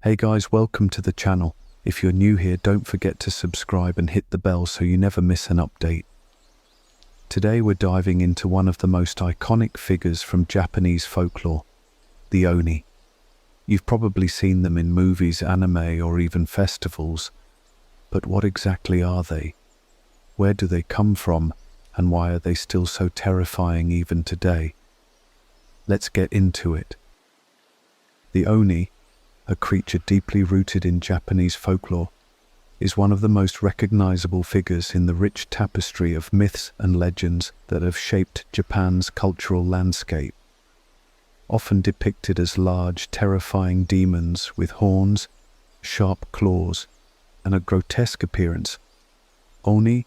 Hey guys, welcome to the channel. If you're new here, don't forget to subscribe and hit the bell so you never miss an update. Today we're diving into one of the most iconic figures from Japanese folklore, the Oni. You've probably seen them in movies, anime, or even festivals. But what exactly are they? Where do they come from? And why are they still so terrifying even today? Let's get into it. The Oni, a creature deeply rooted in Japanese folklore, is one of the most recognizable figures in the rich tapestry of myths and legends that have shaped Japan's cultural landscape. Often depicted as large, terrifying demons with horns, sharp claws, and a grotesque appearance, Oni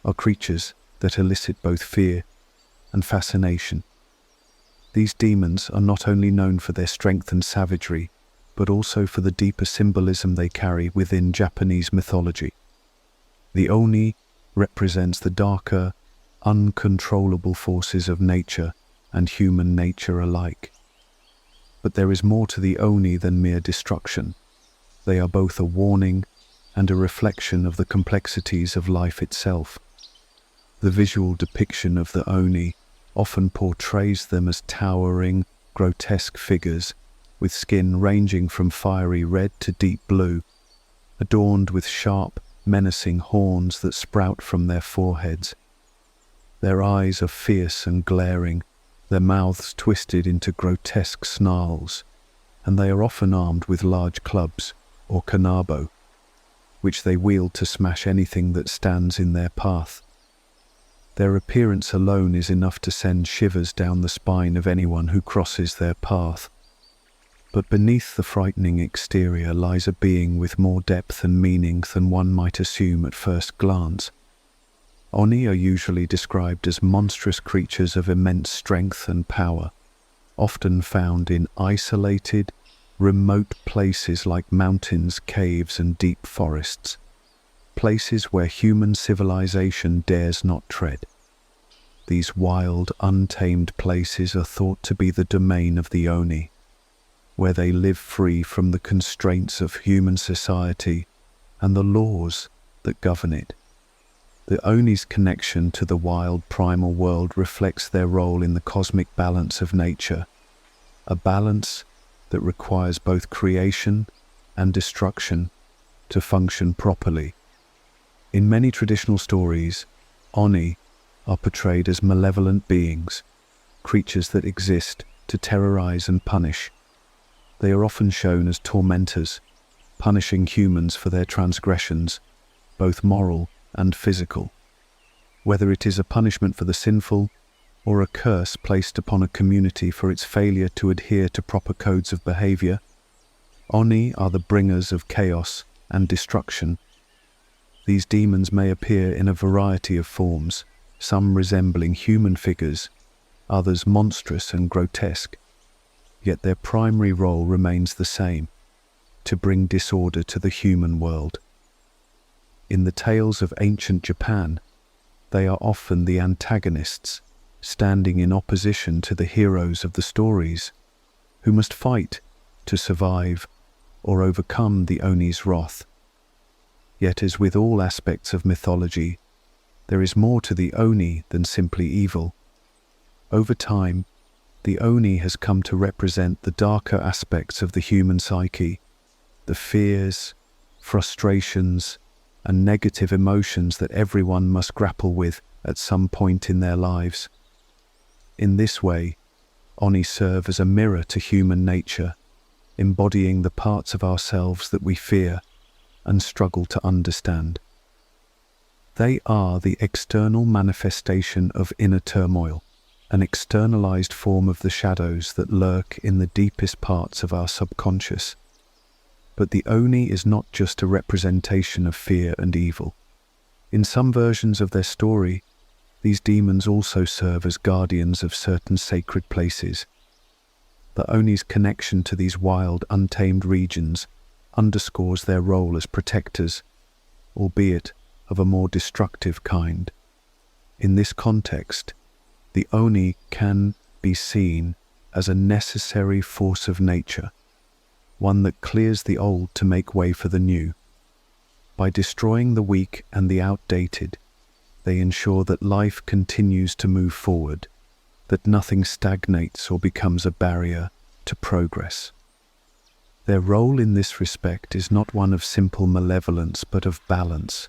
are creatures that elicit both fear and fascination. These demons are not only known for their strength and savagery, but also for the deeper symbolism they carry within Japanese mythology. The Oni represents the darker, uncontrollable forces of nature and human nature alike. But there is more to the Oni than mere destruction. They are both a warning and a reflection of the complexities of life itself. The visual depiction of the Oni often portrays them as towering, grotesque figures with skin ranging from fiery red to deep blue, adorned with sharp, menacing horns that sprout from their foreheads. Their eyes are fierce and glaring, their mouths twisted into grotesque snarls, and they are often armed with large clubs, or kanabo, which they wield to smash anything that stands in their path. Their appearance alone is enough to send shivers down the spine of anyone who crosses their path. But beneath the frightening exterior lies a being with more depth and meaning than one might assume at first glance. Oni are usually described as monstrous creatures of immense strength and power, often found in isolated, remote places like mountains, caves, and deep forests. Places where human civilization dares not tread. These wild, untamed places are thought to be the domain of the Oni, where they live free from the constraints of human society and the laws that govern it. The Oni's connection to the wild primal world reflects their role in the cosmic balance of nature, a balance that requires both creation and destruction to function properly. In many traditional stories, Oni are portrayed as malevolent beings, creatures that exist to terrorize and punish. They are often shown as tormentors, punishing humans for their transgressions, both moral and physical. Whether it is a punishment for the sinful, or a curse placed upon a community for its failure to adhere to proper codes of behavior, Oni are the bringers of chaos and destruction. These demons may appear in a variety of forms, some resembling human figures, others monstrous and grotesque. Yet their primary role remains the same: to bring disorder to the human world. In the tales of ancient Japan, they are often the antagonists, standing in opposition to the heroes of the stories, who must fight to survive or overcome the Oni's wrath. Yet, as with all aspects of mythology, there is more to the Oni than simply evil. Over time, the Oni has come to represent the darker aspects of the human psyche, the fears, frustrations, and negative emotions that everyone must grapple with at some point in their lives. In this way, Oni serve as a mirror to human nature, embodying the parts of ourselves that we fear and struggle to understand. They are the external manifestation of inner turmoil, an externalized form of the shadows that lurk in the deepest parts of our subconscious. But the Oni is not just a representation of fear and evil. In some versions of their story, these demons also serve as guardians of certain sacred places. The Oni's connection to these wild, untamed regions underscores their role as protectors, albeit of a more destructive kind. In this context, the Oni can be seen as a necessary force of nature, one that clears the old to make way for the new. By destroying the weak and the outdated, they ensure that life continues to move forward, that nothing stagnates or becomes a barrier to progress. Their role in this respect is not one of simple malevolence but of balance,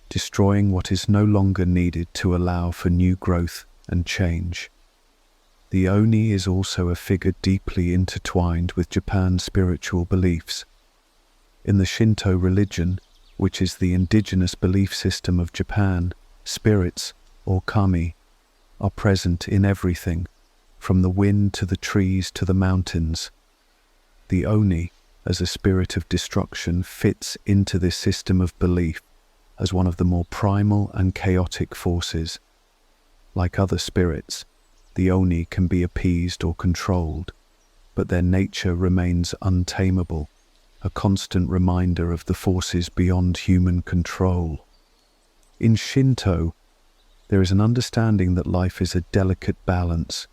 destroying what is no longer needed to allow for new growth and change. The Oni is also a figure deeply intertwined with Japan's spiritual beliefs. In the Shinto religion, which is the indigenous belief system of Japan, spirits, or kami, are present in everything, from the wind to the trees to the mountains. The Oni, as a spirit of destruction, fits into this system of belief as one of the more primal and chaotic forces. Like other spirits, the Oni can be appeased or controlled, but their nature remains untamable, a constant reminder of the forces beyond human control. In Shinto, there is an understanding that life is a delicate balance,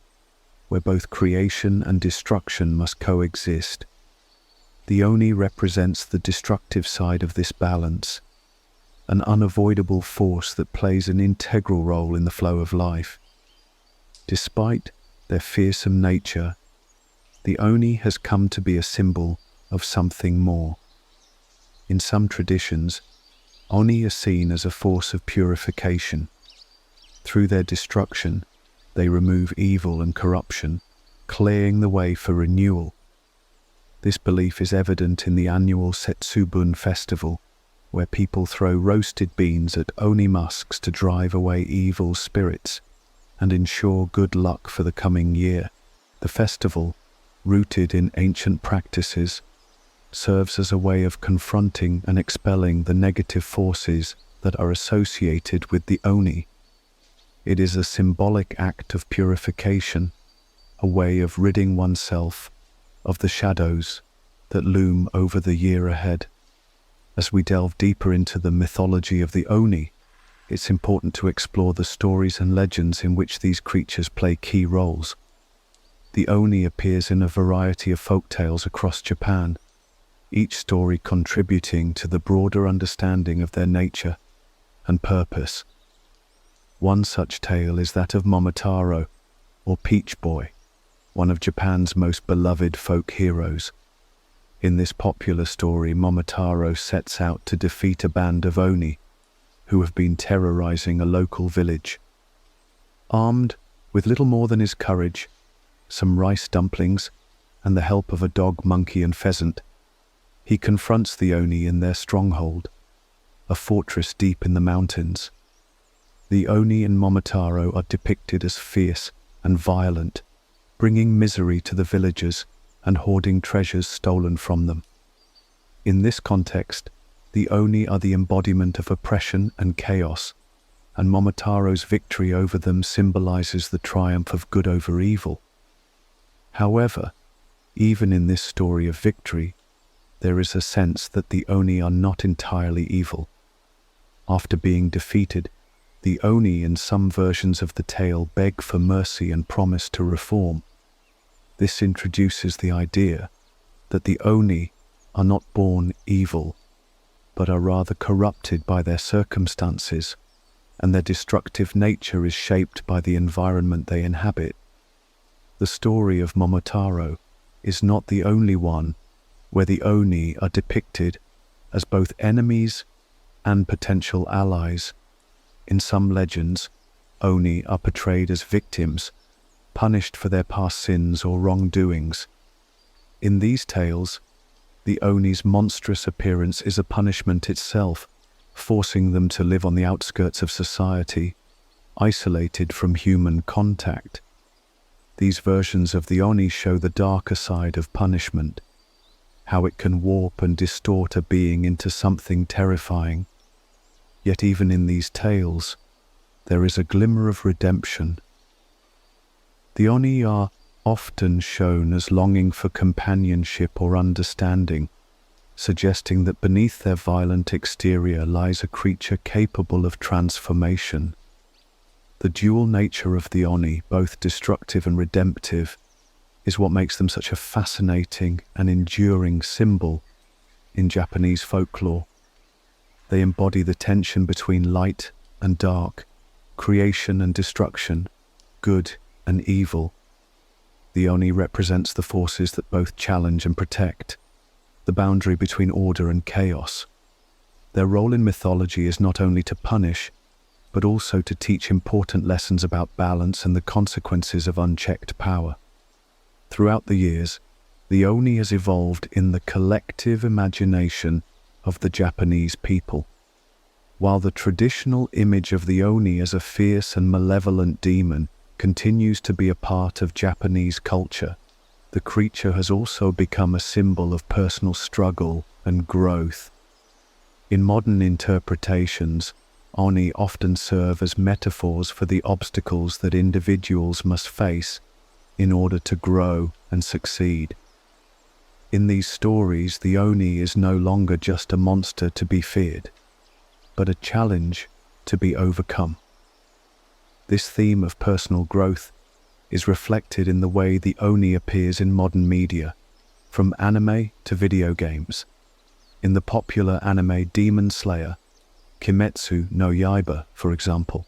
where both creation and destruction must coexist. The Oni represents the destructive side of this balance, an unavoidable force that plays an integral role in the flow of life. Despite their fearsome nature, the Oni has come to be a symbol of something more. In some traditions, Oni are seen as a force of purification. Through their destruction, they remove evil and corruption, clearing the way for renewal. This belief is evident in the annual Setsubun festival, where people throw roasted beans at Oni musks to drive away evil spirits and ensure good luck for the coming year. The festival, rooted in ancient practices, serves as a way of confronting and expelling the negative forces that are associated with the Oni. It is a symbolic act of purification, a way of ridding oneself of the shadows that loom over the year ahead. As we delve deeper into the mythology of the Oni, it's important to explore the stories and legends in which these creatures play key roles. The Oni appears in a variety of folk tales across Japan, each story contributing to the broader understanding of their nature and purpose. One such tale is that of Momotaro, or Peach Boy, one of Japan's most beloved folk heroes. In this popular story, Momotaro sets out to defeat a band of Oni who have been terrorizing a local village. Armed with little more than his courage, some rice dumplings, and the help of a dog, monkey, and pheasant, he confronts the Oni in their stronghold, a fortress deep in the mountains. The Oni in Momotaro are depicted as fierce and violent, bringing misery to the villagers and hoarding treasures stolen from them. In this context, the Oni are the embodiment of oppression and chaos, and Momotaro's victory over them symbolizes the triumph of good over evil. However, even in this story of victory, there is a sense that the Oni are not entirely evil. After being defeated, the Oni in some versions of the tale beg for mercy and promise to reform. This introduces the idea that the Oni are not born evil, but are rather corrupted by their circumstances, and their destructive nature is shaped by the environment they inhabit. The story of Momotaro is not the only one where the Oni are depicted as both enemies and potential allies. In some legends, Oni are portrayed as victims, punished for their past sins or wrongdoings. In these tales, the Oni's monstrous appearance is a punishment itself, forcing them to live on the outskirts of society, isolated from human contact. These versions of the Oni show the darker side of punishment, how it can warp and distort a being into something terrifying. Yet even in these tales, there is a glimmer of redemption. The Oni are often shown as longing for companionship or understanding, suggesting that beneath their violent exterior lies a creature capable of transformation. The dual nature of the Oni, both destructive and redemptive, is what makes them such a fascinating and enduring symbol in Japanese folklore. They embody the tension between light and dark, creation and destruction, good and evil. The Oni represents the forces that both challenge and protect, the boundary between order and chaos. Their role in mythology is not only to punish, but also to teach important lessons about balance and the consequences of unchecked power. Throughout the years, the Oni has evolved in the collective imagination of the Japanese people. While the traditional image of the Oni as a fierce and malevolent demon continues to be a part of Japanese culture, the creature has also become a symbol of personal struggle and growth. In modern interpretations, Oni often serve as metaphors for the obstacles that individuals must face in order to grow and succeed. In these stories, the Oni is no longer just a monster to be feared, but a challenge to be overcome. This theme of personal growth is reflected in the way the Oni appears in modern media, from anime to video games. In the popular anime Demon Slayer, Kimetsu no Yaiba, for example,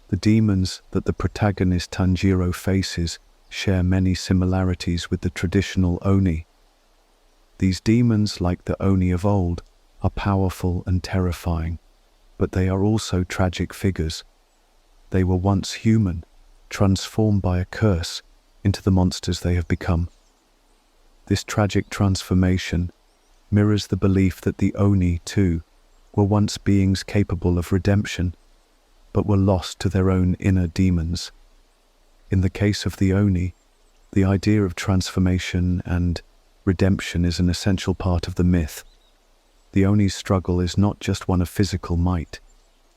the demons that the protagonist Tanjiro faces share many similarities with the traditional Oni. These demons, like the Oni of old, are powerful and terrifying, but they are also tragic figures. They were once human, transformed by a curse into the monsters they have become. This tragic transformation mirrors the belief that the Oni, too, were once beings capable of redemption, but were lost to their own inner demons. In the case of the Oni, the idea of transformation and redemption is an essential part of the myth. The Oni's struggle is not just one of physical might,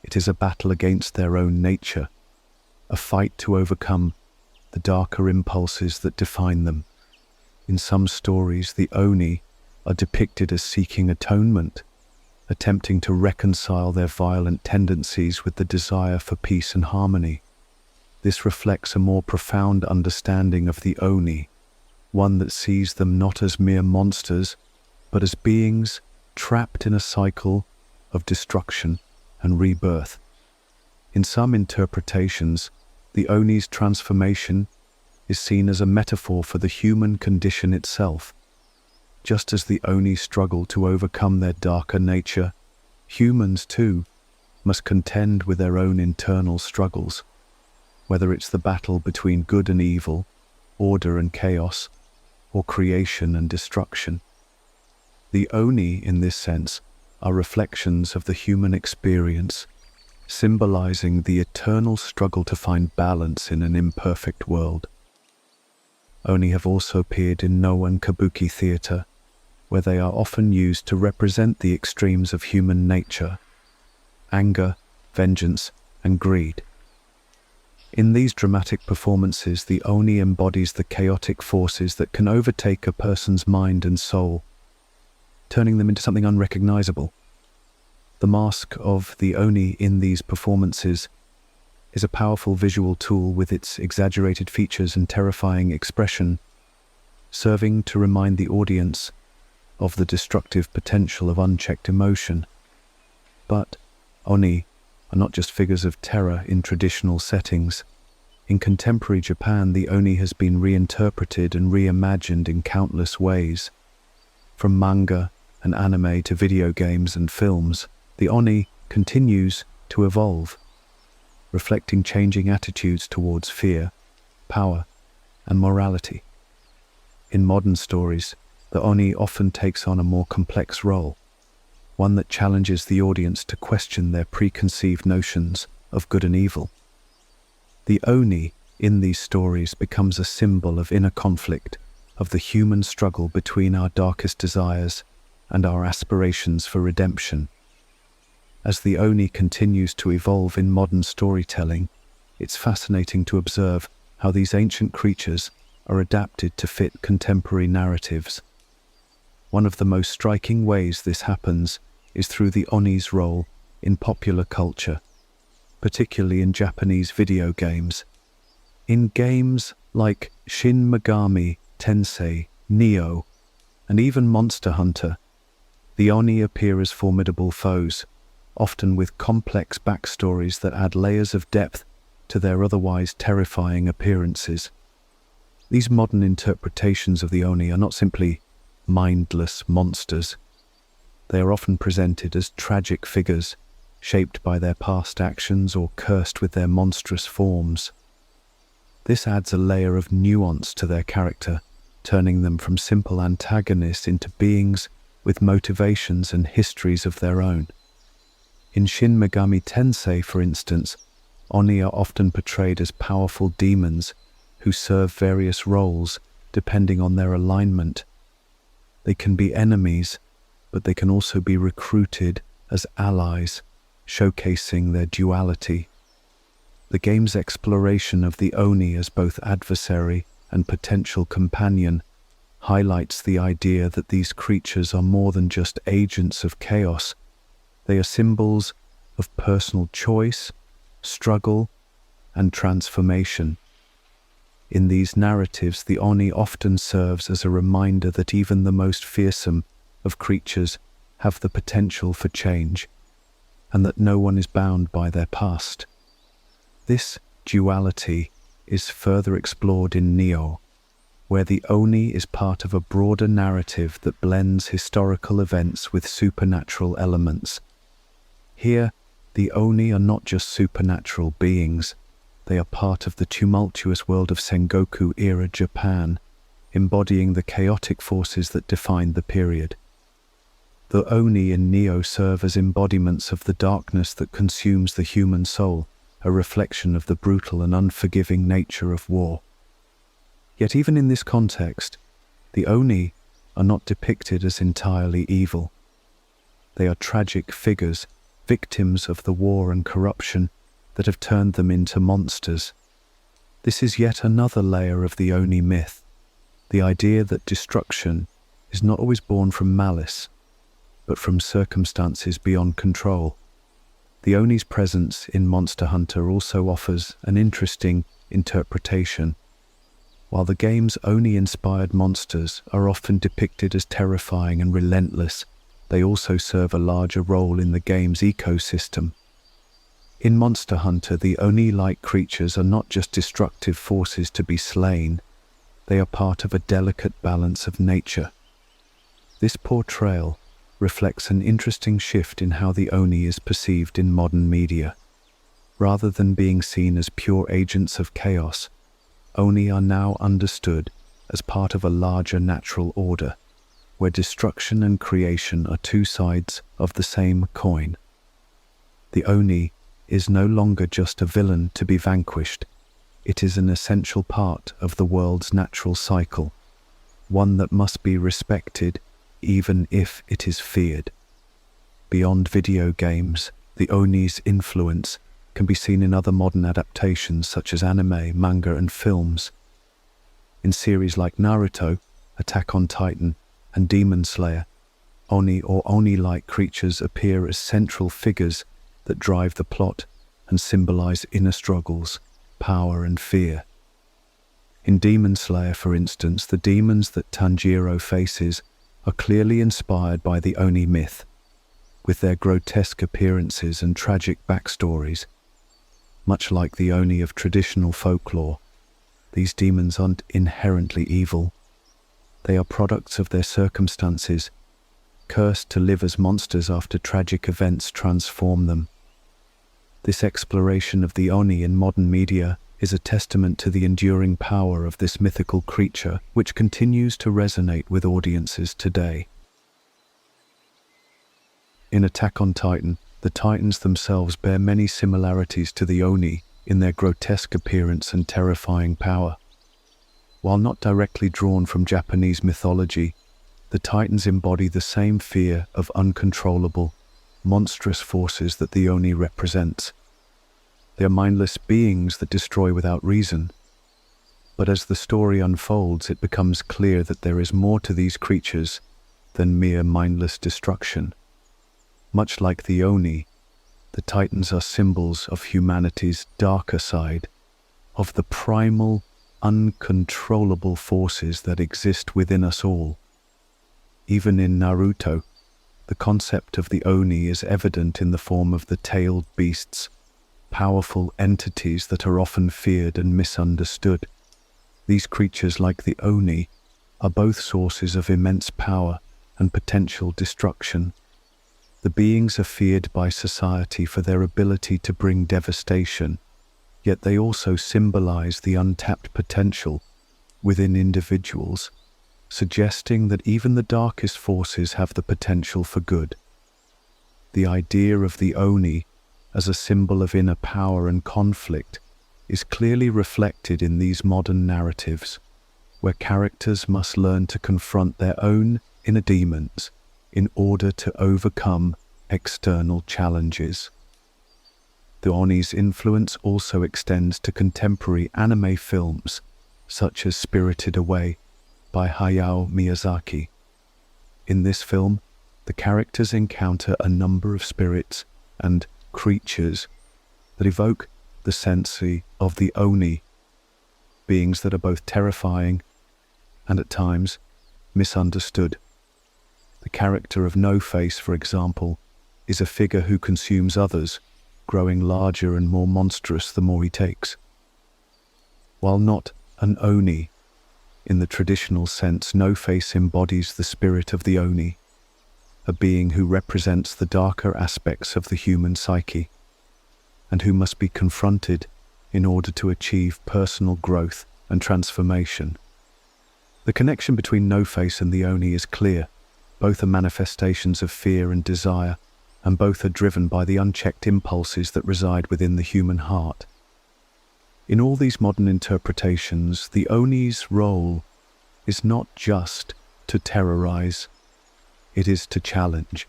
it is a battle against their own nature, a fight to overcome the darker impulses that define them. In some stories, the Oni are depicted as seeking atonement, attempting to reconcile their violent tendencies with the desire for peace and harmony. This reflects a more profound understanding of the Oni, one that sees them not as mere monsters, but as beings trapped in a cycle of destruction and rebirth. In some interpretations, the Oni's transformation is seen as a metaphor for the human condition itself. Just as the Oni struggle to overcome their darker nature, humans too must contend with their own internal struggles, whether it's the battle between good and evil, order and chaos, or creation and destruction. The Oni, in this sense, are reflections of the human experience, symbolizing the eternal struggle to find balance in an imperfect world. Oni have also appeared in No and Kabuki theatre, where they are often used to represent the extremes of human nature: anger, vengeance, and greed. In these dramatic performances, the Oni embodies the chaotic forces that can overtake a person's mind and soul, turning them into something unrecognizable. The mask of the Oni in these performances is a powerful visual tool with its exaggerated features and terrifying expression, serving to remind the audience of the destructive potential of unchecked emotion. But Oni are not just figures of terror in traditional settings. In contemporary Japan, the Oni has been reinterpreted and reimagined in countless ways. From manga and anime to video games and films, the Oni continues to evolve, reflecting changing attitudes towards fear, power, and morality. In modern stories, the Oni often takes on a more complex role, one that challenges the audience to question their preconceived notions of good and evil. The Oni in these stories becomes a symbol of inner conflict, of the human struggle between our darkest desires and our aspirations for redemption. As the Oni continues to evolve in modern storytelling, it's fascinating to observe how these ancient creatures are adapted to fit contemporary narratives. One of the most striking ways this happens is through the Oni's role in popular culture, particularly in Japanese video games. In games like Shin Megami Tensei, Neo, and even Monster Hunter, the Oni appear as formidable foes, often with complex backstories that add layers of depth to their otherwise terrifying appearances. These modern interpretations of the Oni are not simply mindless monsters. They are often presented as tragic figures, shaped by their past actions or cursed with their monstrous forms. This adds a layer of nuance to their character, turning them from simple antagonists into beings with motivations and histories of their own. In Shin Megami Tensei, for instance, Oni are often portrayed as powerful demons who serve various roles depending on their alignment. They can be enemies, but they can also be recruited as allies, showcasing their duality. The game's exploration of the Oni as both adversary and potential companion highlights the idea that these creatures are more than just agents of chaos. They are symbols of personal choice, struggle, and transformation. In these narratives, the Oni often serves as a reminder that even the most fearsome of creatures have the potential for change, and that no one is bound by their past. This duality is further explored in Neo, where the Oni is part of a broader narrative that blends historical events with supernatural elements. Here, the Oni are not just supernatural beings, they are part of the tumultuous world of Sengoku-era Japan, embodying the chaotic forces that defined the period. The Oni in Neo serve as embodiments of the darkness that consumes the human soul, a reflection of the brutal and unforgiving nature of war. Yet even in this context, the Oni are not depicted as entirely evil. They are tragic figures, victims of the war and corruption that have turned them into monsters. This is yet another layer of the Oni myth, the idea that destruction is not always born from malice, but from circumstances beyond control. The Oni's presence in Monster Hunter also offers an interesting interpretation. While the game's Oni-inspired monsters are often depicted as terrifying and relentless, they also serve a larger role in the game's ecosystem. In Monster Hunter, the Oni-like creatures are not just destructive forces to be slain, they are part of a delicate balance of nature. This portrayal reflects an interesting shift in how the Oni is perceived in modern media. Rather than being seen as pure agents of chaos, Oni are now understood as part of a larger natural order, where destruction and creation are two sides of the same coin. The Oni is no longer just a villain to be vanquished. It is an essential part of the world's natural cycle, one that must be respected even if it is feared. Beyond video games, the Oni's influence can be seen in other modern adaptations such as anime, manga, and films. In series like Naruto, Attack on Titan, and Demon Slayer, Oni or Oni-like creatures appear as central figures that drive the plot and symbolize inner struggles, power, and fear. In Demon Slayer, for instance, the demons that Tanjiro faces are clearly inspired by the Oni myth, with their grotesque appearances and tragic backstories. Much like the Oni of traditional folklore, these demons aren't inherently evil. They are products of their circumstances, cursed to live as monsters after tragic events transform them. This exploration of the Oni in modern media is a testament to the enduring power of this mythical creature, which continues to resonate with audiences today. In Attack on Titan, the Titans themselves bear many similarities to the Oni in their grotesque appearance and terrifying power. While not directly drawn from Japanese mythology, the Titans embody the same fear of uncontrollable, monstrous forces that the Oni represents. They are mindless beings that destroy without reason. But as the story unfolds, it becomes clear that there is more to these creatures than mere mindless destruction. Much like the Oni, the Titans are symbols of humanity's darker side, of the primal, uncontrollable forces that exist within us all. Even in Naruto, the concept of the Oni is evident in the form of the tailed beasts, powerful entities that are often feared and misunderstood. These creatures, like the Oni, are both sources of immense power and potential destruction. The beings are feared by society for their ability to bring devastation, yet they also symbolize the untapped potential within individuals, suggesting that even the darkest forces have the potential for good. The idea of the Oni as a symbol of inner power and conflict is clearly reflected in these modern narratives, where characters must learn to confront their own inner demons in order to overcome external challenges. The Oni's influence also extends to contemporary anime films, such as Spirited Away by Hayao Miyazaki. In this film, the characters encounter a number of spirits and creatures that evoke the sense of the Oni, beings that are both terrifying and at times misunderstood. The character of No Face, for example, is a figure who consumes others, growing larger and more monstrous the more he takes. While not an Oni in the traditional sense, No Face embodies the spirit of the Oni, a being who represents the darker aspects of the human psyche, and who must be confronted in order to achieve personal growth and transformation. The connection between No Face and the Oni is clear. Both are manifestations of fear and desire, and both are driven by the unchecked impulses that reside within the human heart. In all these modern interpretations, the Oni's role is not just to terrorize, it is to challenge.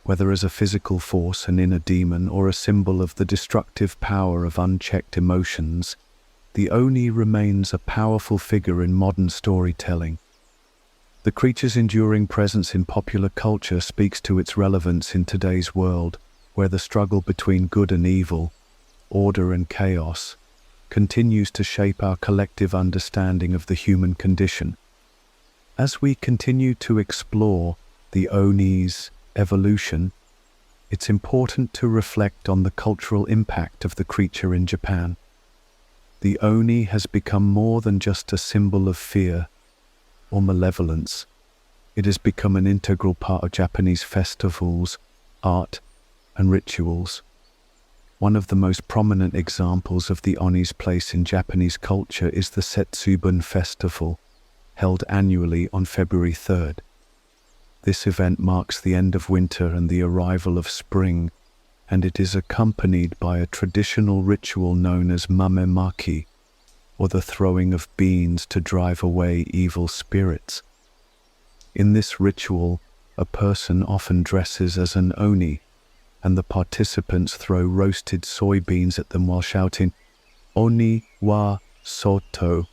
Whether as a physical force, an inner demon, or a symbol of the destructive power of unchecked emotions, the Oni remains a powerful figure in modern storytelling. The creature's enduring presence in popular culture speaks to its relevance in today's world, where the struggle between good and evil, order and chaos, continues to shape our collective understanding of the human condition. As we continue to explore the Oni's evolution, it's important to reflect on the cultural impact of the creature in Japan. The Oni has become more than just a symbol of fear or malevolence. It has become an integral part of Japanese festivals, art, and rituals. One of the most prominent examples of the Oni's place in Japanese culture is the Setsubun Festival, held annually on February 3rd. This event marks the end of winter and the arrival of spring, and it is accompanied by a traditional ritual known as mamemaki, or the throwing of beans to drive away evil spirits. In this ritual, a person often dresses as an Oni, and the participants throw roasted soybeans at them while shouting, "Oni wa soto,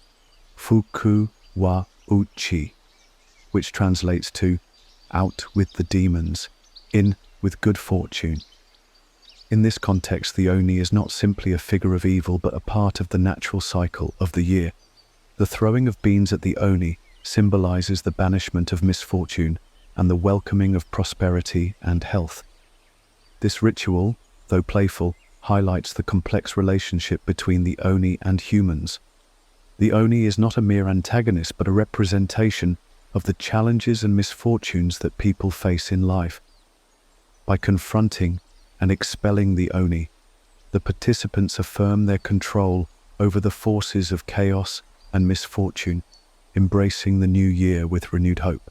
fuku wa uchi," which translates to, "Out with the demons, in with good fortune." In this context, the Oni is not simply a figure of evil, but a part of the natural cycle of the year. The throwing of beans at the Oni symbolizes the banishment of misfortune and the welcoming of prosperity and health. This ritual, though playful, highlights the complex relationship between the Oni and humans. The Oni is not a mere antagonist, but a representation of the challenges and misfortunes that people face in life. By confronting and expelling the Oni, the participants affirm their control over the forces of chaos and misfortune, embracing the new year with renewed hope.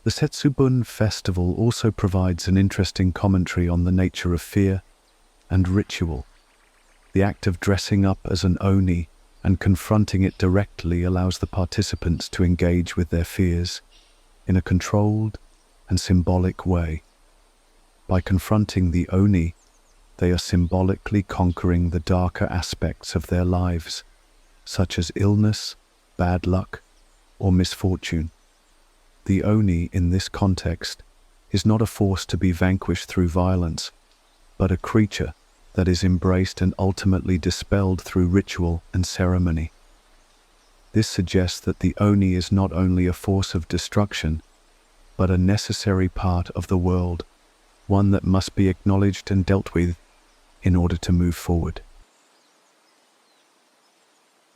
The Setsubun festival also provides an interesting commentary on the nature of fear and ritual. The act of dressing up as an Oni and confronting it directly allows the participants to engage with their fears in a controlled and symbolic way. By confronting the Oni, they are symbolically conquering the darker aspects of their lives, such as illness, bad luck, or misfortune. The Oni, in this context, is not a force to be vanquished through violence, but a creature that is embraced and ultimately dispelled through ritual and ceremony. This suggests that the Oni is not only a force of destruction, but a necessary part of the world, one that must be acknowledged and dealt with in order to move forward.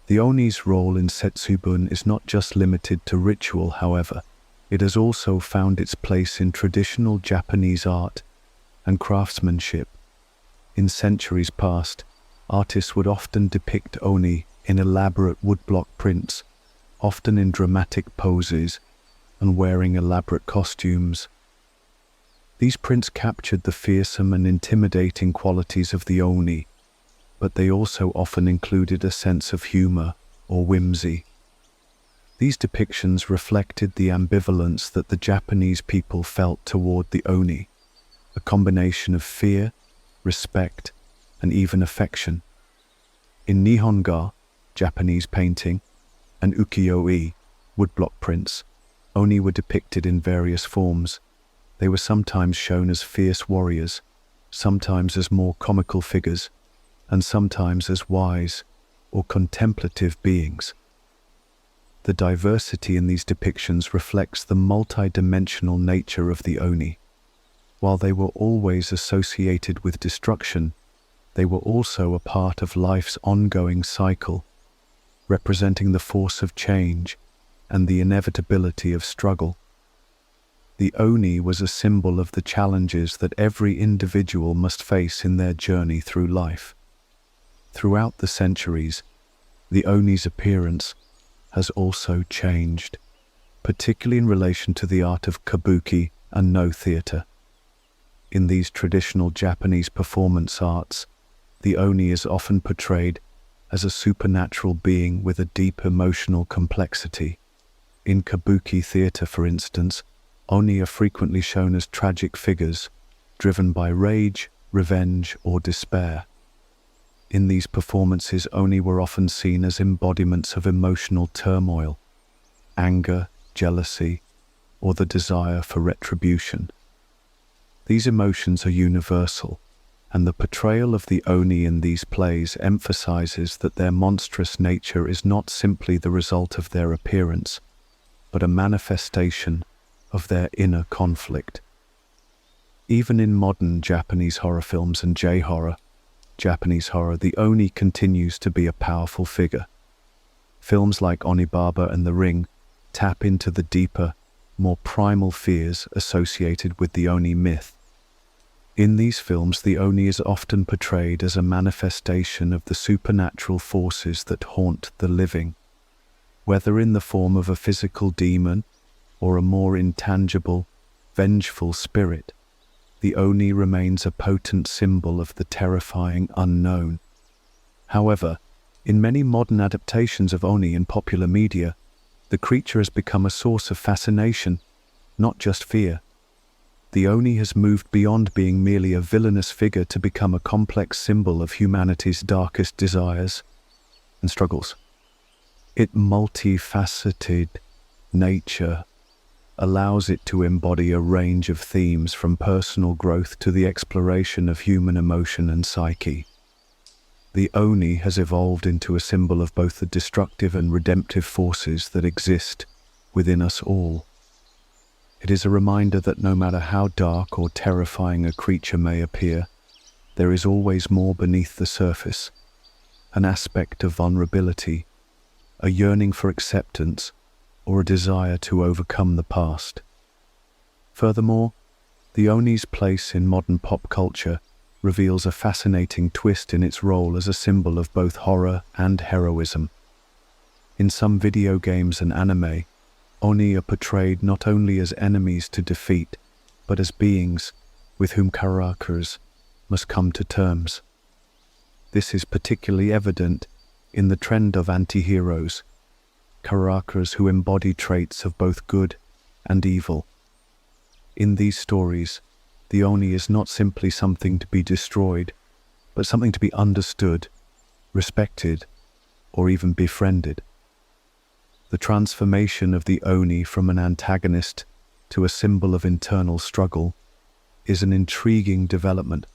The Oni's role in Setsubun is not just limited to ritual, however. It has also found its place in traditional Japanese art and craftsmanship. In centuries past, artists would often depict Oni in elaborate woodblock prints, often in dramatic poses and wearing elaborate costumes. These prints captured the fearsome and intimidating qualities of the Oni, but they also often included a sense of humor or whimsy. These depictions reflected the ambivalence that the Japanese people felt toward the Oni, a combination of fear, respect, and even affection. In Nihonga, Japanese painting, and ukiyo-e, woodblock prints, Oni were depicted in various forms. They were sometimes shown as fierce warriors, sometimes as more comical figures, and sometimes as wise or contemplative beings. The diversity in these depictions reflects the multi-dimensional nature of the Oni. While they were always associated with destruction, they were also a part of life's ongoing cycle, representing the force of change and the inevitability of struggle. The Oni was a symbol of the challenges that every individual must face in their journey through life. Throughout the centuries, the Oni's appearance has also changed, particularly in relation to the art of kabuki and no theater. In these traditional Japanese performance arts, the Oni is often portrayed as a supernatural being with a deep emotional complexity. In kabuki theater, for instance, Oni are frequently shown as tragic figures, driven by rage, revenge, or despair. In these performances, Oni were often seen as embodiments of emotional turmoil, anger, jealousy, or the desire for retribution. These emotions are universal, and the portrayal of the Oni in these plays emphasizes that their monstrous nature is not simply the result of their appearance, but a manifestation of their inner conflict. Even in modern Japanese horror films and Japanese horror, the Oni continues to be a powerful figure. Films like Onibaba and The Ring tap into the deeper, more primal fears associated with the Oni myth. In these films, the Oni is often portrayed as a manifestation of the supernatural forces that haunt the living. Whether in the form of a physical demon or a more intangible, vengeful spirit, the Oni remains a potent symbol of the terrifying unknown. However, in many modern adaptations of Oni in popular media, the creature has become a source of fascination, not just fear. The Oni has moved beyond being merely a villainous figure to become a complex symbol of humanity's darkest desires and struggles. Its multifaceted nature allows it to embody a range of themes, from personal growth to the exploration of human emotion and psyche. The Oni has evolved into a symbol of both the destructive and redemptive forces that exist within us all. It is a reminder that no matter how dark or terrifying a creature may appear, there is always more beneath the surface, an aspect of vulnerability, a yearning for acceptance, or a desire to overcome the past. Furthermore, the Oni's place in modern pop culture reveals a fascinating twist in its role as a symbol of both horror and heroism. In some video games and anime, Oni are portrayed not only as enemies to defeat, but as beings with whom characters must come to terms. This is particularly evident in the trend of anti-heroes, characters who embody traits of both good and evil. In these stories, the Oni is not simply something to be destroyed, but something to be understood, respected, or even befriended. The transformation of the Oni from an antagonist to a symbol of internal struggle is an intriguing development,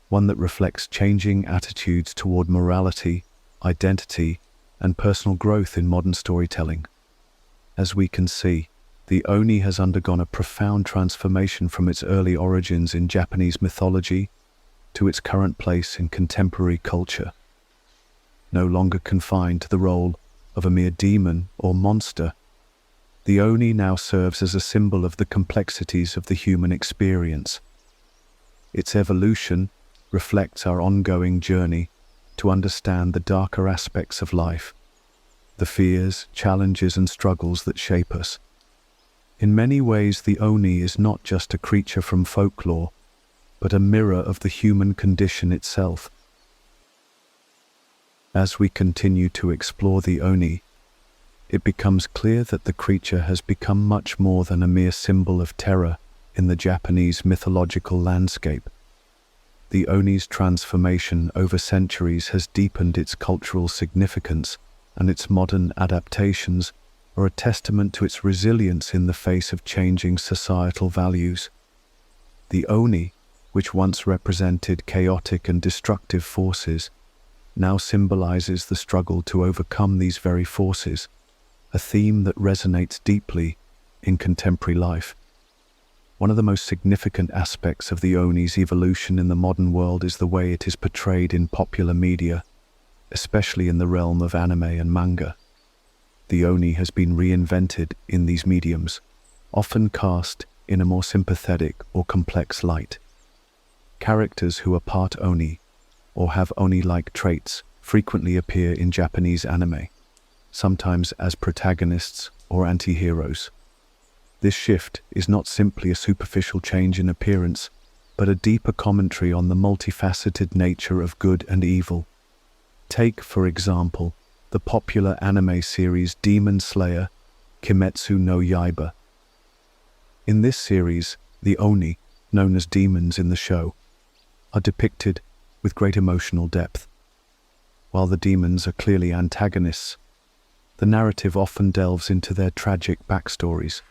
one that reflects changing attitudes toward morality, identity, and personal growth in modern storytelling. As we can see, the Oni has undergone a profound transformation from its early origins in Japanese mythology to its current place in contemporary culture. No longer confined to the role of a mere demon or monster, the Oni now serves as a symbol of the complexities of the human experience. Its evolution reflects our ongoing journey to understand the darker aspects of life, the fears, challenges, and struggles that shape us. In many ways, the Oni is not just a creature from folklore, but a mirror of the human condition itself. As we continue to explore the Oni, it becomes clear that the creature has become much more than a mere symbol of terror in the Japanese mythological landscape. The Oni's transformation over centuries has deepened its cultural significance, and its modern adaptations are a testament to its resilience in the face of changing societal values. The Oni, which once represented chaotic and destructive forces, now symbolizes the struggle to overcome these very forces, a theme that resonates deeply in contemporary life. One of the most significant aspects of the Oni's evolution in the modern world is the way it is portrayed in popular media, especially in the realm of anime and manga. The Oni has been reinvented in these mediums, often cast in a more sympathetic or complex light. Characters who are part Oni or have Oni-like traits frequently appear in Japanese anime, sometimes as protagonists or anti-heroes. This shift is not simply a superficial change in appearance, but a deeper commentary on the multifaceted nature of good and evil. Take, for example, the popular anime series Demon Slayer, Kimetsu no Yaiba. In this series, the Oni, known as demons in the show, are depicted with great emotional depth. While the demons are clearly antagonists, the narrative often delves into their tragic backstories,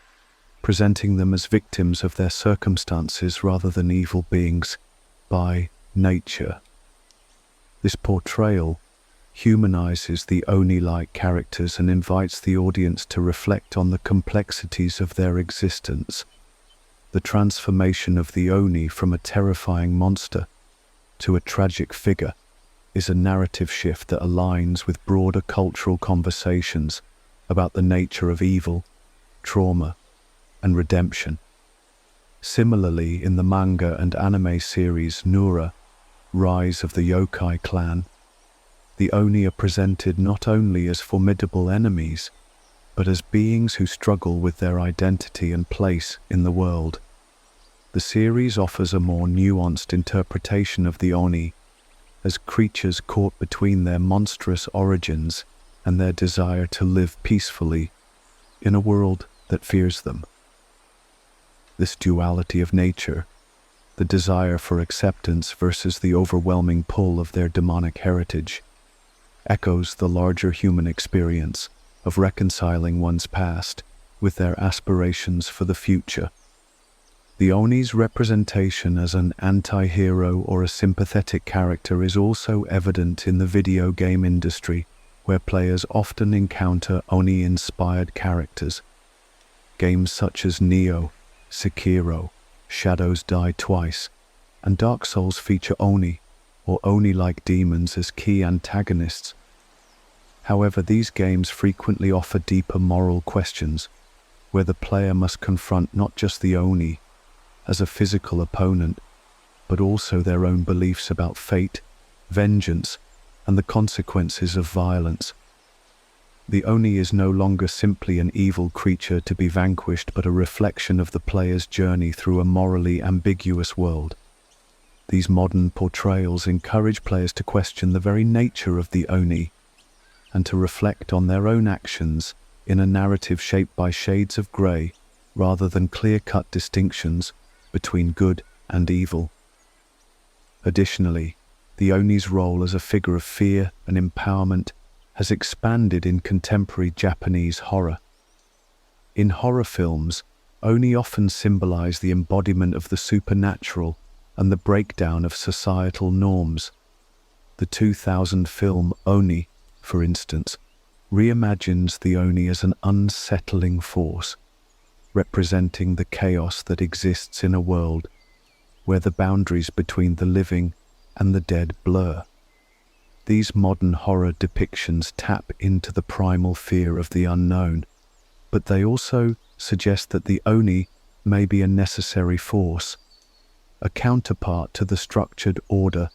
presenting them as victims of their circumstances rather than evil beings by nature. This portrayal humanizes the Oni-like characters and invites the audience to reflect on the complexities of their existence. The transformation of the Oni from a terrifying monster to a tragic figure is a narrative shift that aligns with broader cultural conversations about the nature of evil, trauma, and redemption. Similarly, in the manga and anime series Nura, Rise of the Yokai Clan, the Oni are presented not only as formidable enemies, but as beings who struggle with their identity and place in the world. The series offers a more nuanced interpretation of the Oni, as creatures caught between their monstrous origins and their desire to live peacefully in a world that fears them. This duality of nature, the desire for acceptance versus the overwhelming pull of their demonic heritage, echoes the larger human experience of reconciling one's past with their aspirations for the future. The Oni's representation as an anti-hero or a sympathetic character is also evident in the video game industry, where players often encounter Oni-inspired characters. Games such as Nioh, Sekiro, Shadows Die Twice, and Dark Souls feature Oni, or Oni-like demons, as key antagonists. However, these games frequently offer deeper moral questions, where the player must confront not just the Oni as a physical opponent, but also their own beliefs about fate, vengeance, and the consequences of violence. The Oni is no longer simply an evil creature to be vanquished, but a reflection of the player's journey through a morally ambiguous world. These modern portrayals encourage players to question the very nature of the Oni and to reflect on their own actions in a narrative shaped by shades of grey rather than clear-cut distinctions between good and evil. Additionally, the Oni's role as a figure of fear and empowerment has expanded in contemporary Japanese horror. In horror films, Oni often symbolize the embodiment of the supernatural and the breakdown of societal norms. The 2000 film Oni, for instance, reimagines the Oni as an unsettling force, representing the chaos that exists in a world where the boundaries between the living and the dead blur. These modern horror depictions tap into the primal fear of the unknown, but they also suggest that the Oni may be a necessary force, a counterpart to the structured order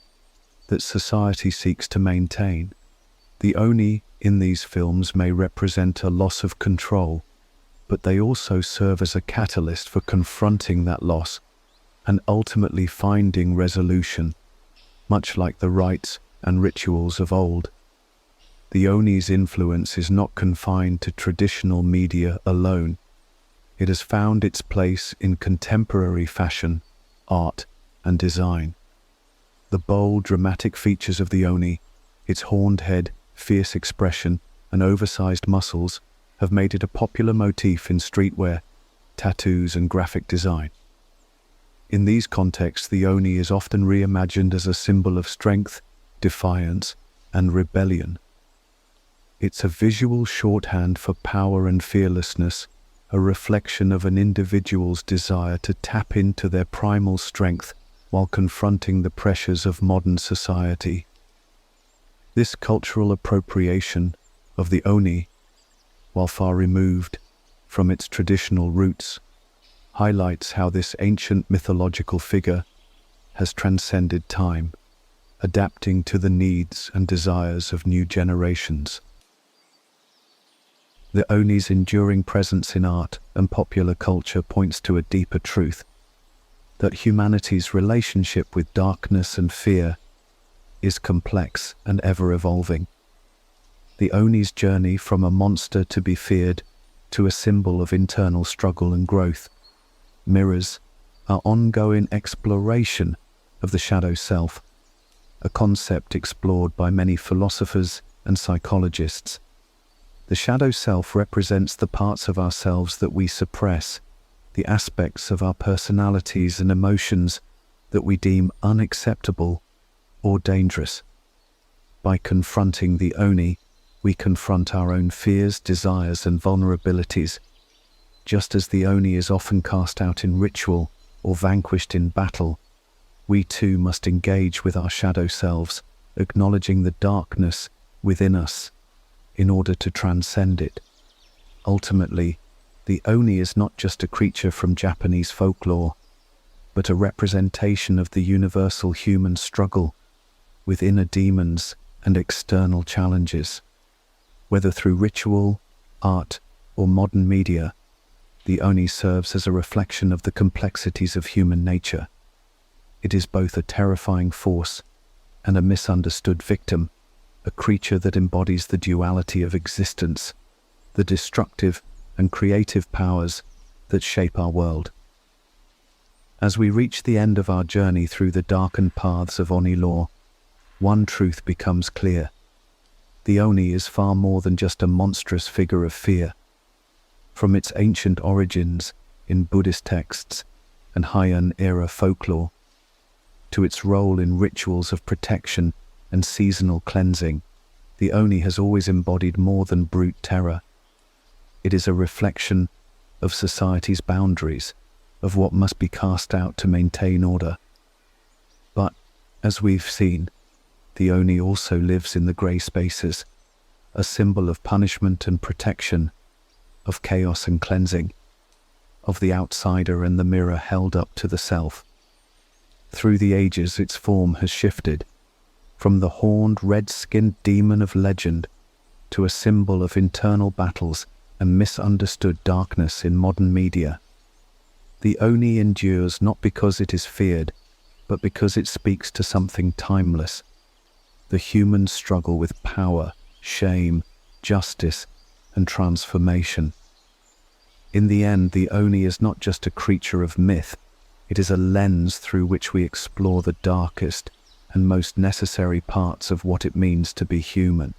that society seeks to maintain. The Oni in these films may represent a loss of control, but they also serve as a catalyst for confronting that loss and ultimately finding resolution, much like the rites and rituals of old. The Oni's influence is not confined to traditional media alone. It has found its place in contemporary fashion, art, and design. The bold, dramatic features of the Oni, its horned head, fierce expression, and oversized muscles, have made it a popular motif in streetwear, tattoos, and graphic design. In these contexts, the Oni is often reimagined as a symbol of strength, defiance, and rebellion. It's a visual shorthand for power and fearlessness, a reflection of an individual's desire to tap into their primal strength while confronting the pressures of modern society. This cultural appropriation of the Oni, while far removed from its traditional roots, highlights how this ancient mythological figure has transcended time, adapting to the needs and desires of new generations. The Oni's enduring presence in art and popular culture points to a deeper truth, that humanity's relationship with darkness and fear is complex and ever-evolving. The Oni's journey from a monster to be feared to a symbol of internal struggle and growth mirrors our ongoing exploration of the shadow self, a concept explored by many philosophers and psychologists. The shadow self represents the parts of ourselves that we suppress, the aspects of our personalities and emotions that we deem unacceptable or dangerous. By confronting the Oni, we confront our own fears, desires, and vulnerabilities. Just as the Oni is often cast out in ritual or vanquished in battle, we too must engage with our shadow selves, acknowledging the darkness within us in order to transcend it. Ultimately, the Oni is not just a creature from Japanese folklore, but a representation of the universal human struggle with inner demons and external challenges. Whether through ritual, art, or modern media, the Oni serves as a reflection of the complexities of human nature. It is both a terrifying force and a misunderstood victim, a creature that embodies the duality of existence, the destructive and creative powers that shape our world. As we reach the end of our journey through the darkened paths of Oni lore, one truth becomes clear. The Oni is far more than just a monstrous figure of fear. From its ancient origins in Buddhist texts and Heian-era folklore, to its role in rituals of protection and seasonal cleansing, the Oni has always embodied more than brute terror. It is a reflection of society's boundaries, of what must be cast out to maintain order. But, as we've seen, the Oni also lives in the grey spaces, a symbol of punishment and protection, of chaos and cleansing, of the outsider and the mirror held up to the self. Through the ages, its form has shifted, from the horned, red-skinned demon of legend to a symbol of internal battles and misunderstood darkness in modern media. The Oni endures not because it is feared, but because it speaks to something timeless, the human struggle with power, shame, justice, and transformation. In the end, the Oni is not just a creature of myth, it is a lens through which we explore the darkest and most necessary parts of what it means to be human.